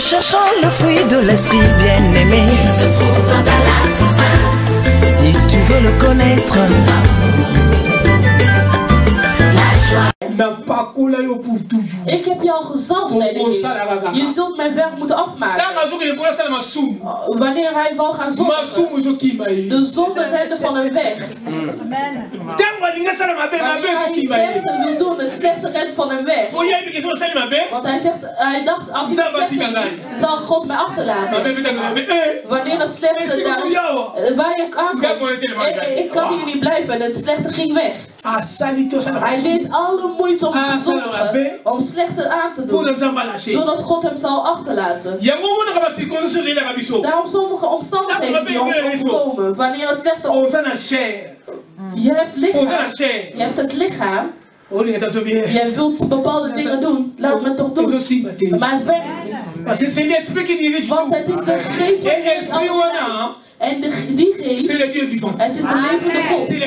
cherchons le fruit de l'esprit bien-aimé. Il se trouve dans la Toussaint. Si tu veux le connaître, ik heb jou gezalfd, zei de Heer. Je zult mijn werk moeten afmaken. Wanneer hij wil gaan zondigen, de zonde redden van hem weg. Wanneer hij iets slechter wil doen, het slechte redden van hem weg. Want hij dacht, als hij het slechte doet, zal God mij achterlaten. Wanneer het slechte daar, waar je aankomt, ik kan hier niet blijven en het slechte ging weg. Hij deed alle moeite om te zondigen, om slechter aan te doen, zodat God hem zal achterlaten. Daarom sommige omstandigheden die ons overkomen, wanneer het slechte je hebt lichaam, je hebt het lichaam. Jij wilt bepaalde dingen doen, laat me toch doen. Maar het werkt niet. Want het is de geest van God. En die geest, het is de levende God. Hij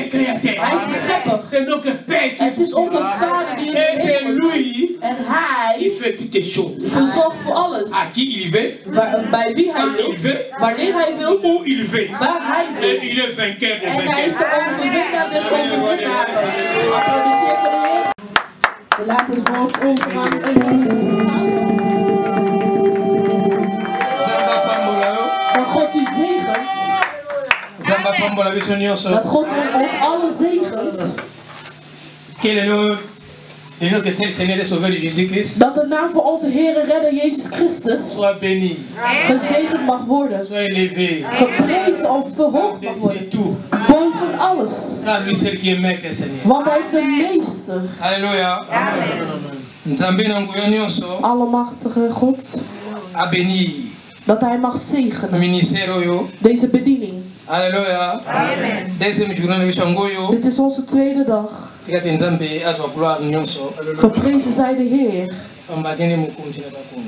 is de schepper. Het is onze Vader die in de hemel is. En hij verzorgt voor alles. Bij wie hij wil, wanneer hij wil, waar hij wil. En hij is de overwinnaar des overwinnaars. Applaudisseer voor de Heer. We laten het woord overgaan. Dat God u zegent. Dat God ons allen zegent. Dat de naam van onze Heer en Redder Jezus Christus gezegend mag worden. Geprezen of verhoogd mag worden. Boven alles. Want hij is de meester. Halleluja. Allemachtige God. Dat hij mag zegenen. Deze bediening. Halleluja. Dit is onze tweede dag. Geprezen zij de Heer.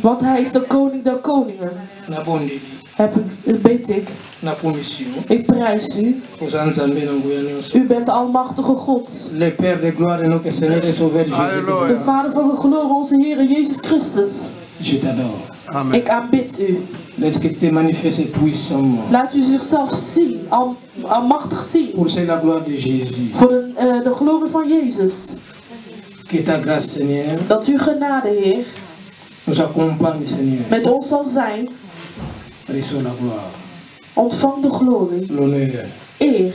Want hij is de koning der koningen. Weet ik. Ik prijs u. U bent de almachtige God. De Vader van de glorie, onze Heer Jezus Christus. Ik aanbid u. Laat u zichzelf zien, almachtig zien. Voor de glorie van Jezus. Dat uw genade, Heer, met ons zal zijn. Ontvang de glorie, eer,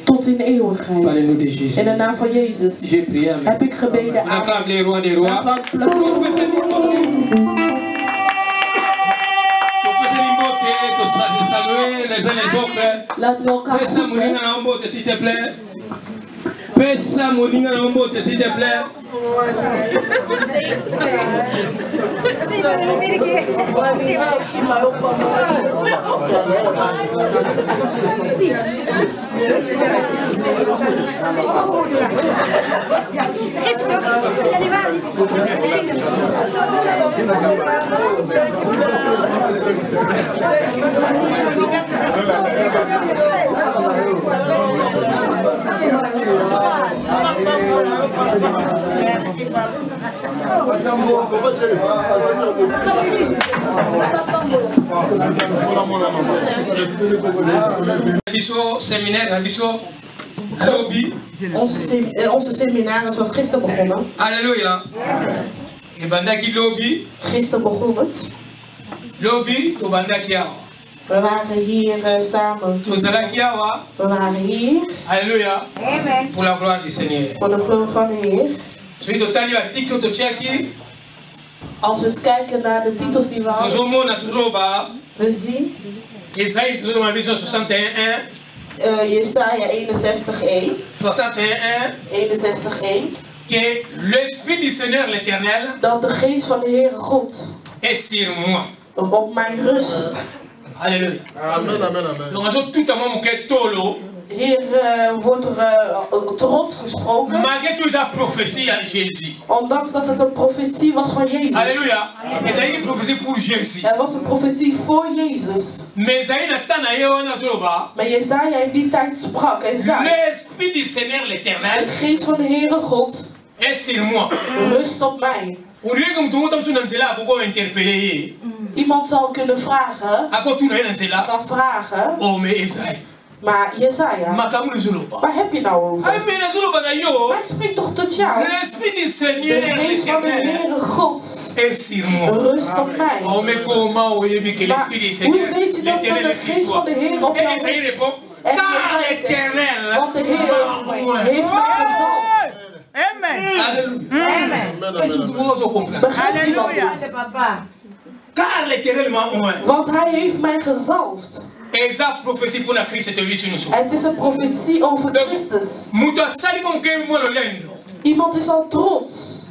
tot in de eeuwigheid. In de naam van Jezus heb ik gebeden. Laten we elkaar groeten. Pesa moninga na mbote s'il te plaît. Onze seminaris was gisteren begonnen. Halleluja. Gisteren begon het. We waren hier samen. We waren hier. Alléluia. Amen. Pour la gloire du Seigneur. Voor de glorie van de Heer. Als we eens kijken naar de titels die we hadden. We zien. Jesaja 61:1. 61:1. Que l'esprit du Seigneur l'Éternel. Dat de geest van de Heere God. Est sur moi. Op mijn rust. Alléluia. Amen, amen, amen. Donc, tout à moment que tolo. Hier wordt er trots gesproken. Malgré toute la prophétie à Jésus. Ondanks dat het een profetie was van Jezus. Alléluia. Het is een profetie voor Jésus. Er was een profetie voor Jezus. Maar Jesaja in die tijd sprak en zei: l'esprit du Seigneur l'Éternel. De geest van de Heere God. Est sur moi. Rust op mij. Iemand zou kunnen vragen, kan vragen, maar Jesaja, waar heb je nou over? Maar ik spreek toch tot jou? De geest van de Heere God rust op mij. Maar hoe weet je dat de geest van de Heer op jou rust? En Jesaja zegt, want de Heer heeft mij gezalfd. Amen. Begrijpt iemand dit? Want hij heeft mij gezalfd. Het is een profetie over Christus. Iemand is al trots.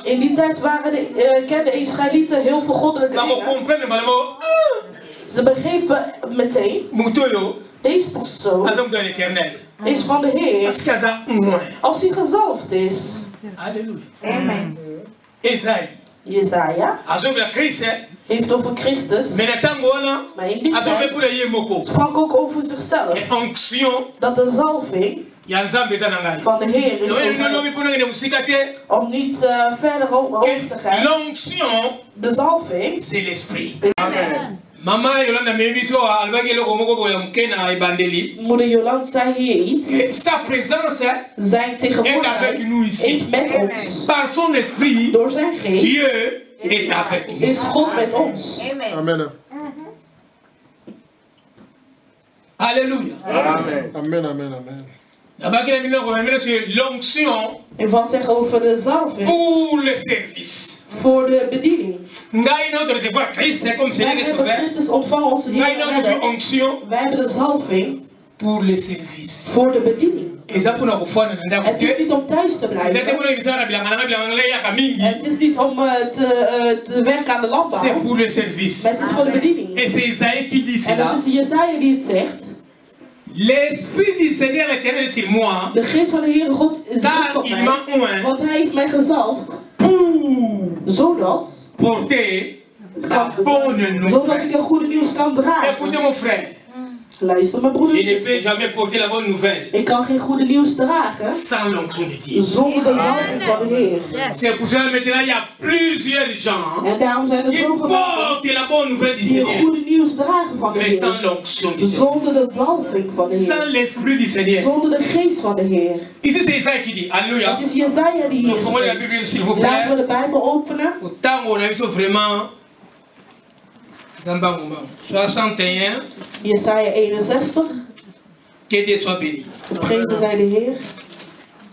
In die tijd waren kenden Israëlieten heel veel goddelijke dingen. Ze begrepen meteen, deze persoon is van de Heer als hij gezalfd is. Halleluja. Amen. Jesaja heeft over Christus, maar in die tijd sprak ook over zichzelf. Dat de zalving van de Heer is om niet verder over te gaan. De zalving c'est l'esprit. Mama Yolanda Moeder Jolanda zei hier iets. Zijn tegenwoordigheid is met ons. Door zijn geest is God met ons. Amen. Halleluja. Amen. Amen, amen, amen. L'onction van zeggen over de zalving pour le service. Voor de bediening. Wij hebben Christus ontvangen onze onction. Wij hebben de zalving pour le service. Voor de bediening. Het is niet om thuis te blijven. Het is niet om te werken aan de landbouw. C'est pour le service. Maar het is voor de bediening. Et c'est Isaïe qui dit en dat is Jesaja die het zegt. L'esprit du Seigneur l'Éternel est sur moi. De geest van de Heere God is op mij. Want hij heeft mij gezalfd. Zodat zodat ik een goede nieuws kan dragen. Écoutez mon frère. Luister mijn broeder. Je ne peux jamais porter la bonne nouvelle. Ik kan geen goede nieuws dragen sans l'onction de Dieu. Zonder de zalving van de Heer. C'est pour ça maintenant il y a plusieurs gens en daarom zijn er zoveel mensen die een goede nieuws dragen van de Heer. Sans l'onction du Zonder de zalving van de Heer. Sans l'esprit du Seigneur. Zonder de geest van de Heer. Ici c'est Isaïe qui dit. Alléluia. Het is Jesaja die hier spreekt. Laten we de Bijbel openen. Autant on a vu vraiment 61. Jesaja 61. Que Dieu soit béni. Geprezen zij de Heer.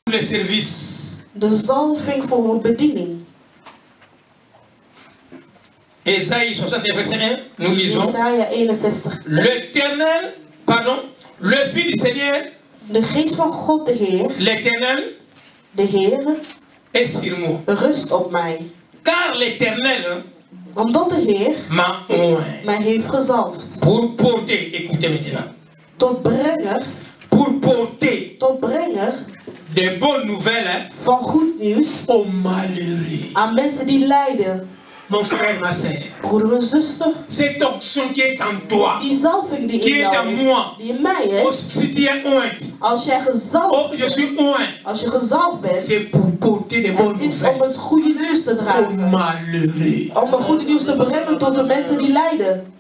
Le service. De zalving voor een bediening. Esaïe 61 verset 1. Nous lisons. Jesaja 61. L'Éternel, pardon, l'Esprit du Seigneur. De geest van God de Heer. L'Éternel. De Heer. Est sur moi. Rust op mij. Car l'Éternel. Omdat de Heer mij heeft gezalfd. Pour porter, écoutez maintenant. Tot brenger. Pour porter. Tot brenger. De bonnes nouvelles. Van goed nieuws. Aux malheureux. Aan mensen die lijden. Mon frère, ma sœur. Broeder en zuster. Cette onction qui est en toi. Die zalving die in jou is. Die in mij is. Si tu es oint. Als jij gezalfd bent. Je suis oint. Als je gezalfd bent. C'est pour porter de bonnes nouvelles. Het is om het goede nieuws te dragen. Aux malheureux. Om het goede nieuws te brengen tot de mensen die lijden.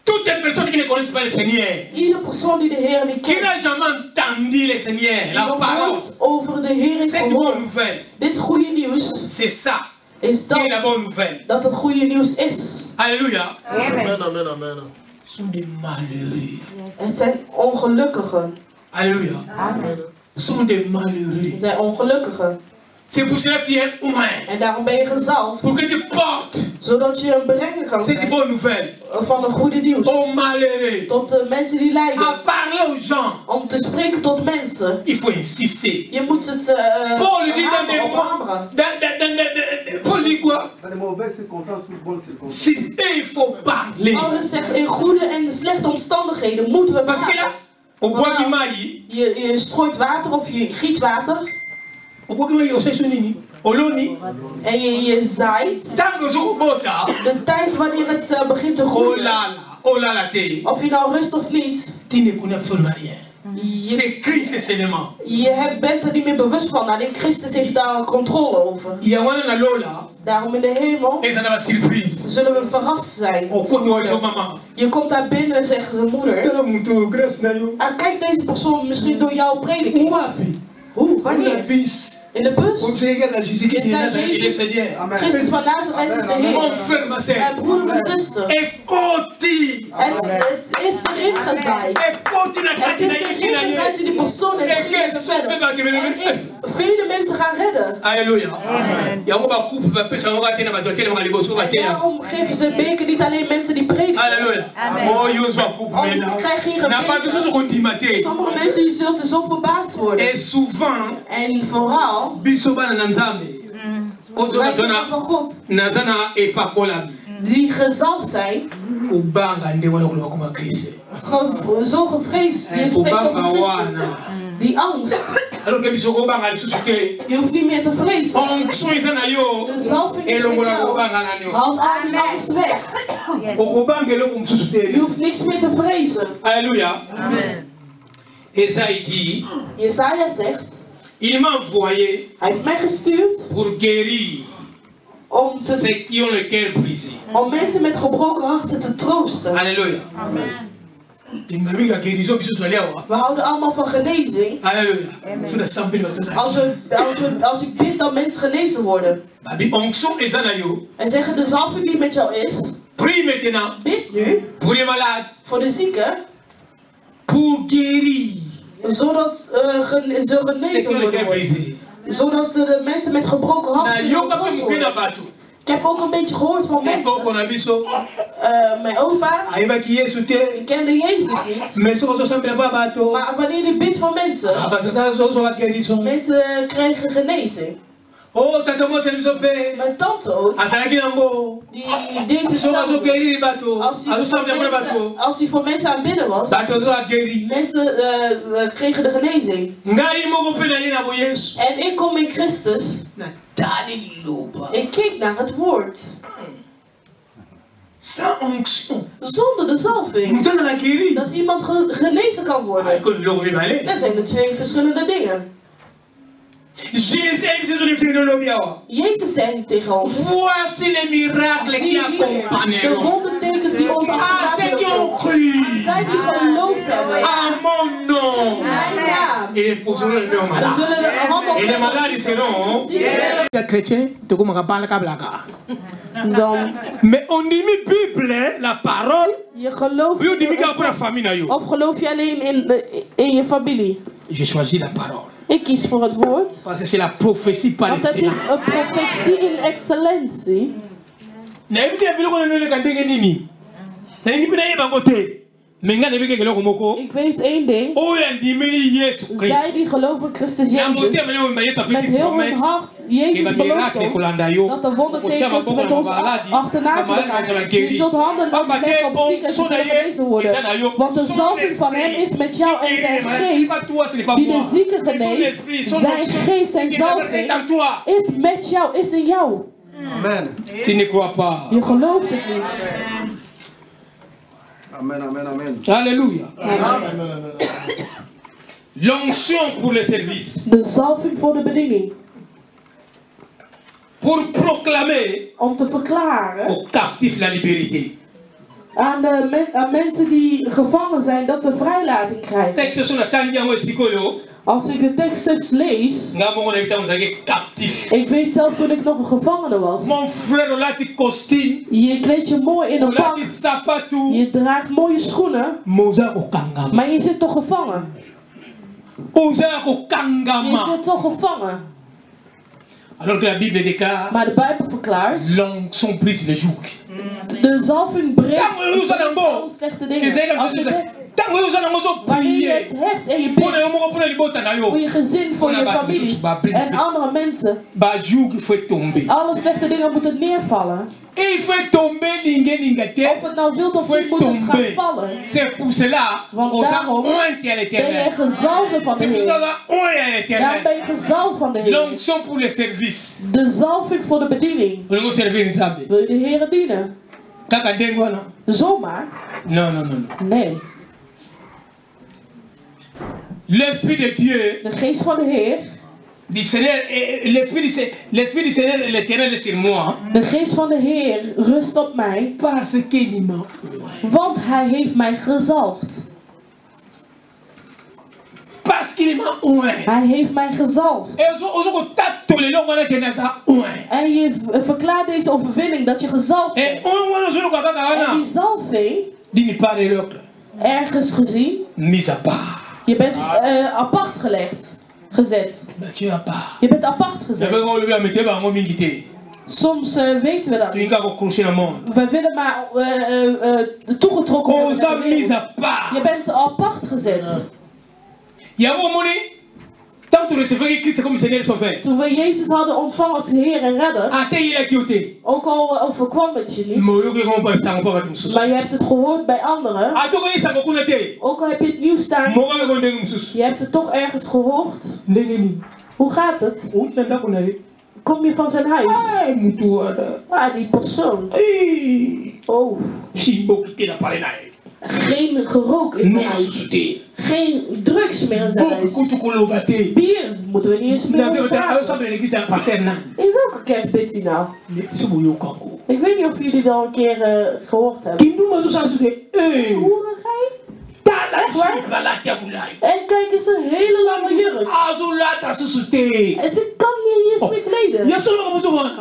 Toutes les personnes qui ne connaissent pas le Seigneur. Iedere persoon die de Heer niet kent. Qui n'a jamais entendu le Seigneur. La parole. Over de Heer is cette bonne nouvelle. Dit goede nieuws. C'est ça. Is dat het goede nieuws is. Halleluja. Amen, amen, amen. Sont des malheureux. Het zijn ongelukkigen. Halleluja. Amen. Sont des malheureux. Het zijn ongelukkigen. C'est pour cela que tu es oint. En daarom ben je gezalfd. Pour que tu portes. Zodat je een brenger kan zijn. Cette bonne nouvelle. Van een goede nieuws. Aux malheureux. Tot de mensen die lijden. À parler aux gens. Om te spreken tot mensen. Il faut insister. Je moet het Paul dit dans des Paul dit quoi? Dans de mauvaises circonstances ou bonnes circonstances. Il faut parler. Paulus zegt in goede en slechte omstandigheden moeten we praten. Parce que là, au bois qui maille. Je strooit water of je giet water. En je zaait. De tijd wanneer het begint te groeien. Of je nou rust of niet. C'est Christ c'est seulement. Je bent er niet meer bewust van. Alleen Christus heeft daar controle over. Daarom in de hemel zullen we verrast zijn. Je komt daar binnen en zegt zijn moeder. Kijk deze persoon misschien door jouw prediking. Hoe? Wanneer? In de bus? Christus van Nazareth is de Heer. Mijn broeder en zuster. Het is erin gezaaid. Het is erin gezaaid in die persoon en het ging verder. En vele mensen gaan redden. Halleluja. Daarom geven ze beker niet alleen mensen die prediken. Halleluja. Ik krijg hier een beker. Sommige mensen zullen er zo verbaasd worden. En vooral van God. Die gezalfd zijn. Zo gevreesd. Je spreekt over Christus. Die angst. Je hoeft niet meer te vrezen. De zalving is met jou. Haalt al die angst weg. Je hoeft niks meer te vrezen. Halleluja. Jesaja zegt. Il m'a envoyé pour guérir ceux qui ont le cœur brisé. Om mensen met gebroken harten te troosten. Halleluja. We houden allemaal van genezing. Halleluja. Als ik bid dat mensen genezen worden. En zeggen de zalving die met jou is. Bid nu. Voor de zieken. Pour guérir. Zodat ze genezen worden. Zodat de mensen met gebroken harten worden. Ik heb ook een beetje gehoord van mensen. Mijn opa, die kende Jezus niet. Maar wanneer hij bidt voor mensen, mensen krijgen genezing. Oh, tante mo c'est le mijn tante ook. Die deed het als hij voor mensen aan het bidden was. Mensen kregen de genezing. En ik kom in Christus. Ik keek naar het woord. Zonder de zalving. Dat iemand genezen kan worden. Dat zijn de twee verschillende dingen. Jezus zei tegen ons. Voici les miracles qui accompagneront. De wondertekens die ons achterna zullen. Zij die geloofd hebben. À mon nom. Mijn naam. Ze zullen de handen op. Et les malades seront. Chrétien, tu commences à parler kabla. Mais on dit Bible, la parole. Je gelooft. Of geloof je alleen in je familie? Je choisis la parole. Ik kies voor het woord. Parce que c'est la prophétie par excellence. Want het is een profetie in excellentie. Ik weet één ding. Zij die geloven Christus Jezus. Met heel hun hart Jezus belooft ons dat de wondertekens met ons achterna zullen gaan. Je zult handen leggen op zieken en ze zullen genezen worden. Want de zalving van hem is met jou en zijn geest die de zieken geneest. Zijn geest, zijn zalving is met jou, is in jou. Amen. Je gelooft het niet. Amen, amen, amen. Alléluia. L'onction pour le service. De zalving voor de bediening. Pour proclamer. Om te verklaren. Aux captifs la liberté. Aan mensen die gevangen zijn dat ze vrijlating krijgen. Als ik de tekst lees. Ik weet zelf toen ik nog een gevangene was. Je kleedt je mooi in een pak. Je draagt mooie schoenen. Maar je zit toch gevangen. Je zit toch gevangen. Alors que la Bible déclare. Maar de Bijbel verklaart. L'onction brise le joug. De zalving breekt alle slechte dingen. Wanneer je het hebt en je bidt voor je gezin, voor je familie en andere mensen. Alle slechte dingen moeten neervallen. Of het nou wilt of niet, moet het gaan vallen. Want daarom ben je gezalfde van de Heer. Daarom ben je gezalfd van de Heer. De zalving voor de bediening. Wil je de Heer dienen? Zomaar? Nee. L'esprit de Dieu. De geest van de Heer. L'esprit du Seigneur et l'Éternel est sur moi. De geest van de Heer rust op mij. Parce qu'il m'a. Want hij heeft mij gezalfd. Parce qu'il m'a oint. Hij heeft mij gezalfd. En je verklaart deze overwinning dat je gezalfd bent. En die zalving, ergens gezien, je bent apart gezet. Je bent apart gezet. Soms weten we dat niet. We willen maar toegetrokken worden. Je bent apart gezet. Toen we Jezus hadden ontvangen als Heer en Redder, ook al overkwam het je niet, maar je hebt het gehoord bij anderen, ook al heb je het nieuws daar, je hebt het toch ergens gehoord. Hoe gaat het? Kom je van zijn huis? Ah, die persoon. Oh. Geen gerook in zijn huis. Geen drugs meer in zijn huis. Bier moeten we niet eens meer over praten. In welke kerk bent hij nou? Ik weet niet of jullie dat al een keer gehoord hebben. Hoerigheid? Echt waar? En kijk eens, een hele lange jurk. En ze kan niet eens meer kleden.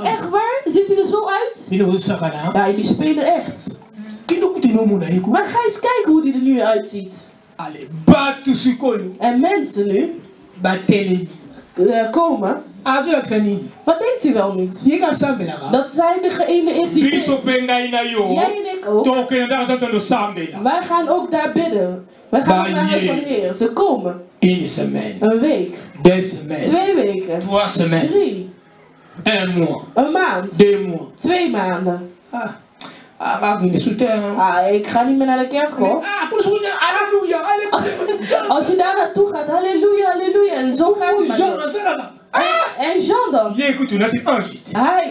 Echt waar? Ziet hij er zo uit? Ja, die spelen echt. Maar ga eens kijken hoe die er nu uitziet. En mensen nu komen. Wat denkt u wel niet? Dat zij degene is die bidt. Jij en ik ook. Wij gaan ook daar bidden. Wij gaan ook naar het huis van de Heer. Ze komen. Een week. 2 weken. 3. Een maand. 2 maanden. Ik ga niet meer naar de kerk hoor. Als je daar naartoe gaat, halleluja, halleluja. En zo gaat het maar. En Jean dan?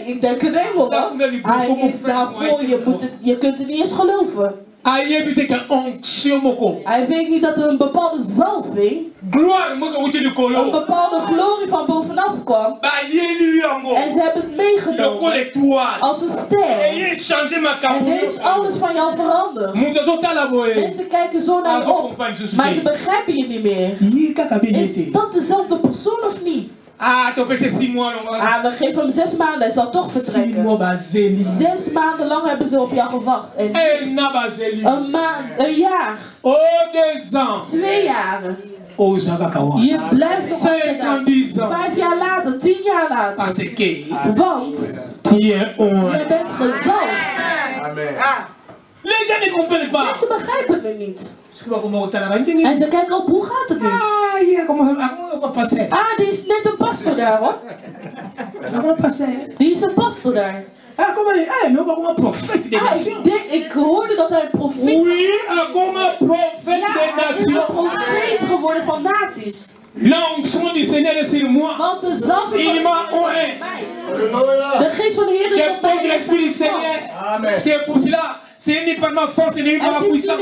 Ik denk een engel dan. Hij is daar voor, je kunt het niet eens geloven. Hij weet niet dat er een bepaalde zalving, een bepaalde glorie van bovenaf kwam. En ze hebben het meegenomen als een ster. En heeft alles van jou veranderd. Mensen kijken zo naar je op, maar ze begrijpen je niet meer. Is dat dezelfde persoon of niet? We geven hem 6 maanden, hij zal toch vertrekken. 6 maanden lang hebben ze op jou gewacht. En een jaar. 2 jaren. Je blijft nog altijd 5 jaar later, 10 jaar later. Want je bent gezalfd. Mensen begrijpen het niet. En ze kijken op, hoe gaat het nu? Die is net een pastor daar hoor. Die is een pastor daar. Ik hoorde dat hij een profeet is. Hij is een profeet geworden van naties. L'onction du Seigneur est sur moi. Il m'a oint. De geest van de Heer is op mij. L'esprit du Seigneur. C'est pour cela. Ce n'est ni par ma force, ni par ma puissance,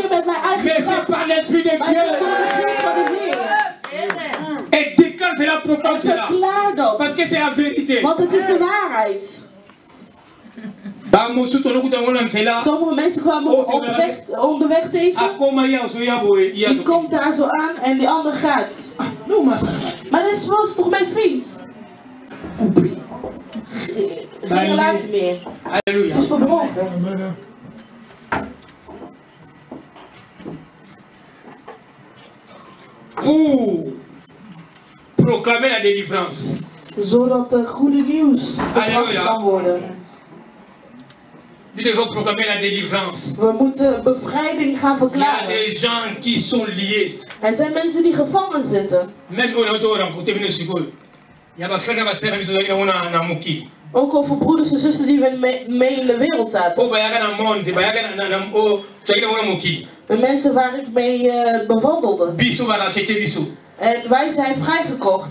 mais c'est par l'Esprit de Dieu. Et déclare cela, proclame cela. Parce que c'est la vérité. Want het is de waarheid. Sommige mensen kwamen onderweg tegen. Die komt daar zo aan en die ander gaat. Maar dat was toch mijn vriend? Geen relatie meer. Het is verbroken. Pour proclamer la délivrance. Zodat de goede nieuws gebracht kan worden. Nous devons proclamer la délivrance. We moeten bevrijding gaan verklaren. Il y a des gens qui sont liés. Er zijn mensen die gevangen zitten. Ook over broeders en zusters die mee in de wereld zaten. De mensen waar ik mee bewandelde. En wij zijn vrijgekocht.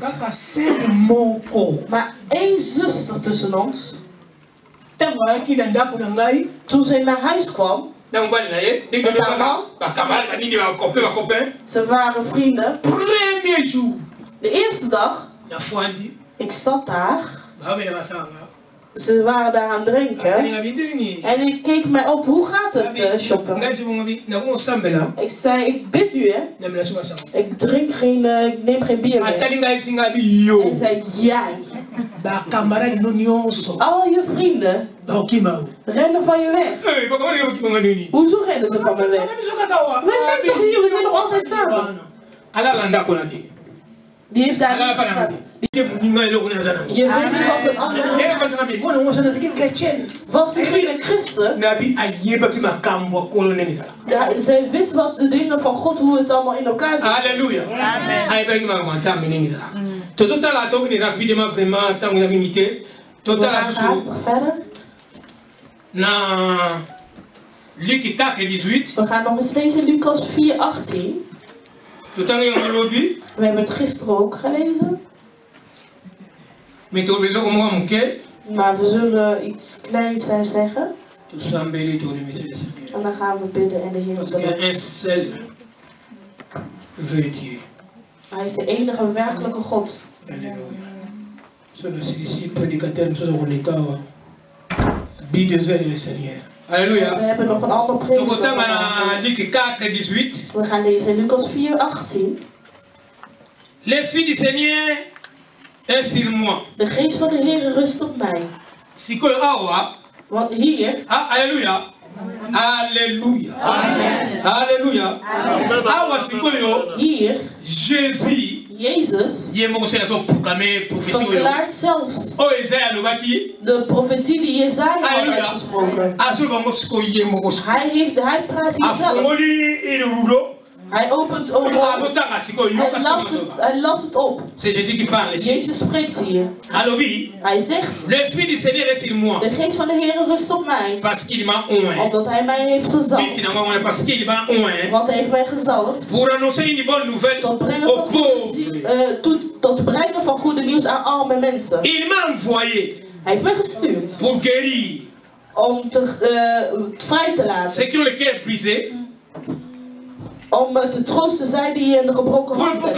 Maar 1 zuster tussen ons. Toen ze naar huis kwam. Met haar man. Ze waren vrienden. premier jour. De eerste dag, ik zat daar. Ze waren daar aan het drinken. En ik keek mij op, hoe gaat het shoppen? Ik zei, ik bid nu hè. Ik drink geen, ik neem geen bier meer. En zei, jij. Al je vrienden rennen van je weg. Hoezo rennen ze van me weg? We zijn toch hier, we zijn nog altijd samen. Die heeft daar niet gestaan. Je weet niet wat een andere was. Hij geen christen? Ja, zij wist wat de dingen van God, hoe het allemaal in elkaar zit. Halleluja. Amen. Totala tokeni rapidement vraiment tant que invité. Totala haastig verder. Na Luc 4:18. We gaan nog eens lezen Lucas 4:18. We hebben het gisteren ook gelezen. Maar we zullen iets kleins zeggen. En dan gaan we bidden en de Heer bedanken. Hij is de enige werkelijke God. Alléluia. We hebben nog een ander prediker. We gaan lezen Lucas 4:18. L'esprit du Seigneur est sur moi. De geest van de Heer rust op mij. Want hier. Alléluia. Alléluia. Amen. Alléluia. Hier. Jezus. Verklaart zelf de profetie die Jesaja had uitgesproken. Hij praat hier zelf. Hij opent over. Hij las het op. Jezus spreekt hier. Hij zegt: de geest van de Heer rust op mij. Omdat hij mij heeft gezalfd. Want hij heeft mij gezalfd. Tot brengen van goede nieuws aan arme mensen. Hij heeft mij gestuurd. Om vrij te laten. Om te troosten zij die in de gebroken hart hebben.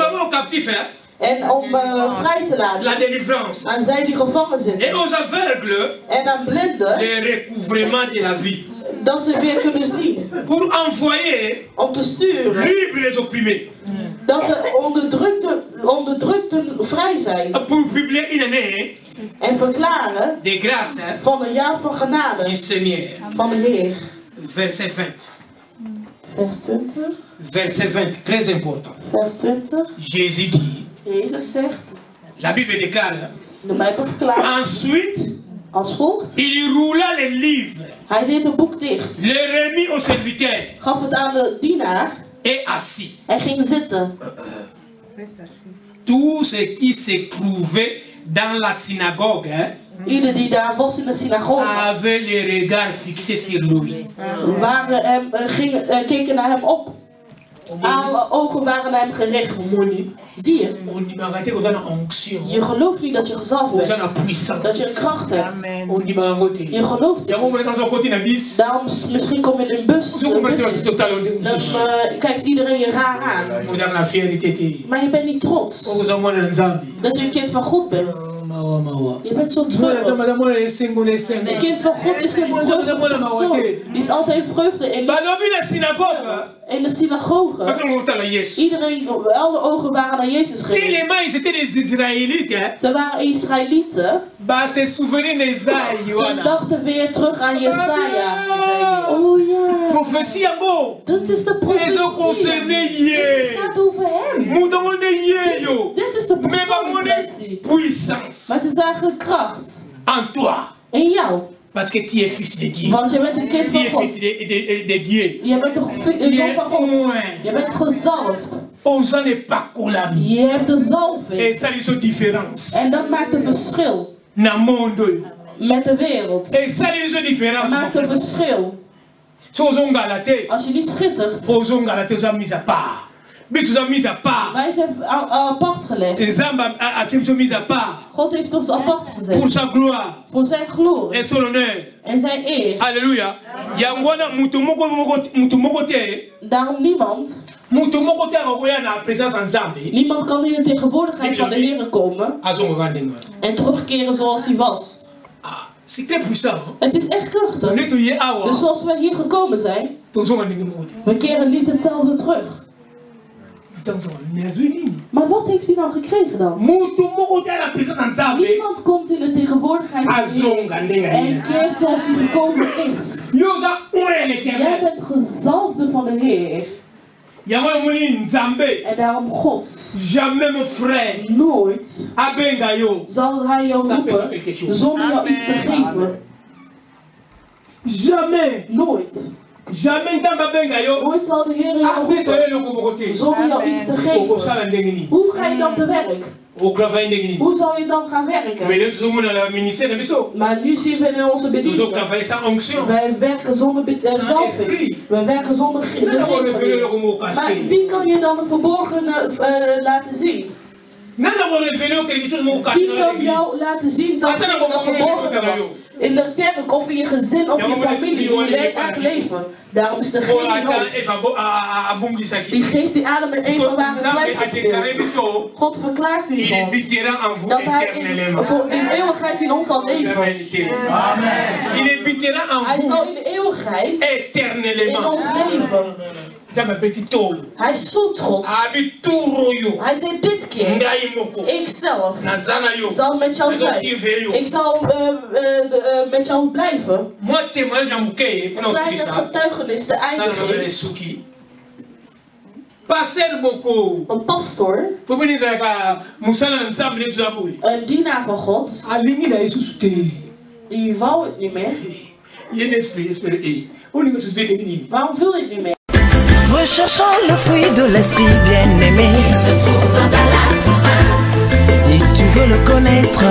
En om vrij te laten. La délivrance. Aan zij die gevangen zitten. Et aux aveugles. En aan blinden. Le recouvrement de la vie. Dat ze weer kunnen zien. Pour envoyer. Om te sturen. Libre les opprimés. Dat de onderdrukten vrij zijn. Pour publier une année. En verklaren. De grâce. Van een jaar van genade. Du Seigneur. Van de Heer. Verset 20. Vers 20. Verset 20, très important. Vers 20. Jésus dit. Jezus zegt. La Bible déclare. De Bijbel verklaart. Ensuite. Als volgt. Il roula les livres. Hij deed het boek dicht. Le remit au serviteur. Gaf het aan de dienaar. Et assis. Hij ging zitten. Tout ce qui se trouvait dans la synagogue. Ieder die daar was in de synagoge. Avait les regards fixés sur lui. Keken naar hem op. Alle ogen waren naar hem gericht. Zie je? Je gelooft niet dat je gezalfd bent. Dat je een kracht hebt. Je gelooft het niet. Daarom misschien kom je in een bus. Dan kijkt iedereen je raar aan. Maar je bent niet trots. Dat je een kind van God bent. Je bent zo treurig. Een kind van God is een vreugde persoon. Die is altijd vreugde in de synagoge. Iedereen, alle ogen waren naar Jezus gericht. Ze waren Israëlieten. Ze dachten weer terug aan Jesaja. Oh ja. Dat is de profetie. Het gaat over hem. Dit is de profetie. Maar ze zagen kracht. In jou. Parce que tu es fils de Dieu. Want je bent een kind van God. Tu es fils de Dieu. Je bent een zoon van God. Je bent gezalfd. Je hebt de zalving. Et ça is een différence. En dat maakt een verschil. Met de wereld. Et ça is een différence. Dat maakt een verschil. Als je niet schittert. Wij zijn apart gelegd. God heeft ons apart gezet. Voor zijn glorie. En zijn eer. Alléluia. Daarom niemand Niemand kan in de tegenwoordigheid van de Heer komen en terugkeren zoals hij was. Het is echt krachtig. Dus zoals wij hier gekomen zijn, we keren niet hetzelfde terug. Maar wat heeft hij nou gekregen dan? Niemand komt in de tegenwoordigheid en keert zoals hij gekomen is. Jij bent gezalfde van de Heer. En daarom God, nooit zal hij jou roepen zonder jou iets te geven. Nooit. Nooit zal de Heer jou roepen zonder jou iets te geven. Hoe ga je dan te werk? Hoe zal je dan gaan werken? Maar nu zien we in onze bediening. Wij werken zonder zalving. Wij werken zonder de geest. Maar wie kan je dan een verborgene laten zien? Wie kan jou laten zien dat er een verborgen was? In de kerk of in je gezin of je familie, in je eigen leven. Daarom is de geest in ons. Die geest die Adam en Eva waren kwijtgespeeld. God verklaart u ons dat hij in eeuwigheid in ons zal leven. Amen. Hij zal in de eeuwigheid in ons leven. Hij is zo trots. Hij zei dit keer, ik zelf zal met jou zijn. Ik zal met jou blijven. Een kleine getuigenis, de eindiging. Een pastoor, een dienaar van God, die wou het niet meer. Waarom wil je het niet meer? Recherchons le fruit de l'esprit bien-aimé. Si tu veux le connaître,